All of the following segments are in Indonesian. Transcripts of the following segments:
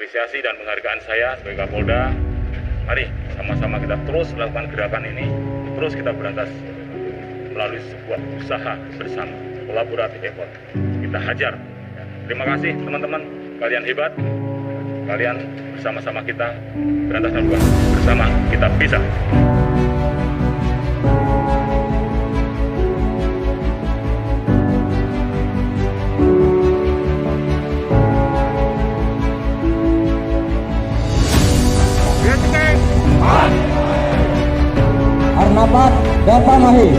apresiasi dan penghargaan saya sebagai Kapolda. Mari sama-sama kita terus melakukan gerakan ini, terus kita berantas melalui sebuah usaha bersama, kolaboratif effort. Kita hajar. Terima kasih teman-teman, kalian hebat. Kalian bersama-sama kita berantas narkoba. Bersama kita bisa. Arnapat Dapa Mahi.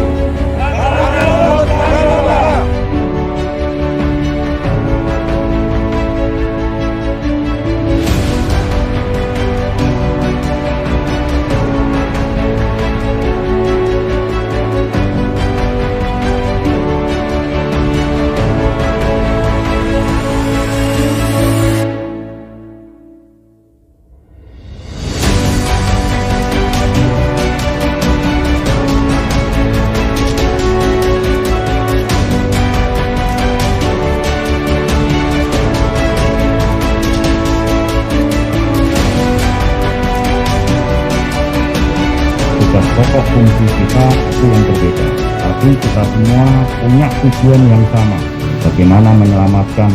Pokok fungsi kita itu yang berbeda, tapi kita semua punya tujuan yang sama. Bagaimana menyelamatkan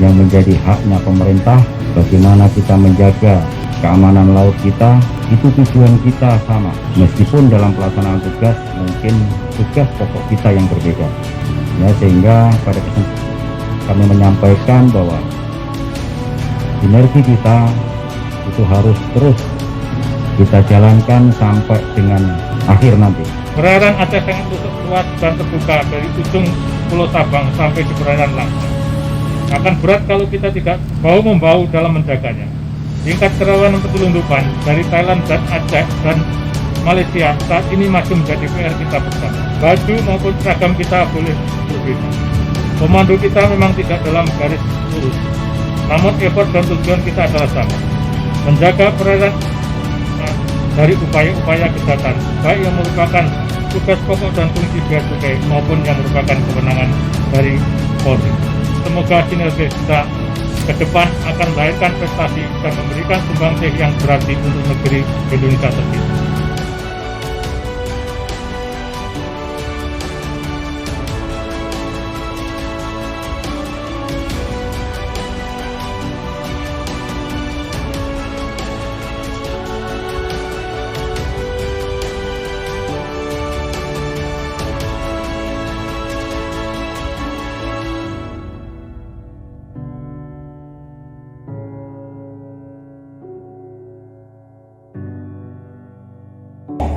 yang menjadi haknya pemerintah, bagaimana kita menjaga keamanan laut kita, itu tujuan kita sama. Meskipun dalam pelaksanaan tugas mungkin tugas pokok kita yang berbeda. Ya, sehingga pada kesempatan kami menyampaikan bahwa sinergi kita itu harus terus kita jalankan sampai dengan akhir nanti. Perairan Aceh sangat luas dan terbuka dari ujung Pulau Sabang sampai di perairan Lampung. Akan berat kalau kita tidak bahu-membahu dalam menjaganya. Tingkat kerawanan penyelundupan dari Thailand dan Aceh dan Malaysia saat ini masih menjadi PR kita bersama. Baju maupun seragam kita boleh berbeda. Komando kita memang tidak dalam garis lurus, namun effort dan tujuan kita adalah sama. Menjaga perairan dari upaya-upaya kejahatan, baik yang merupakan tugas pokok dan fungsi bea cukai maupun yang merupakan kewenangan dari Polri. Semoga sinergi kita ke depan akan melahirkan prestasi dan memberikan sumbangsih yang berarti untuk negeri Indonesia tercinta.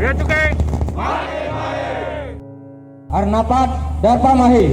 Bea cukai. Arnapat Dapa Mahi.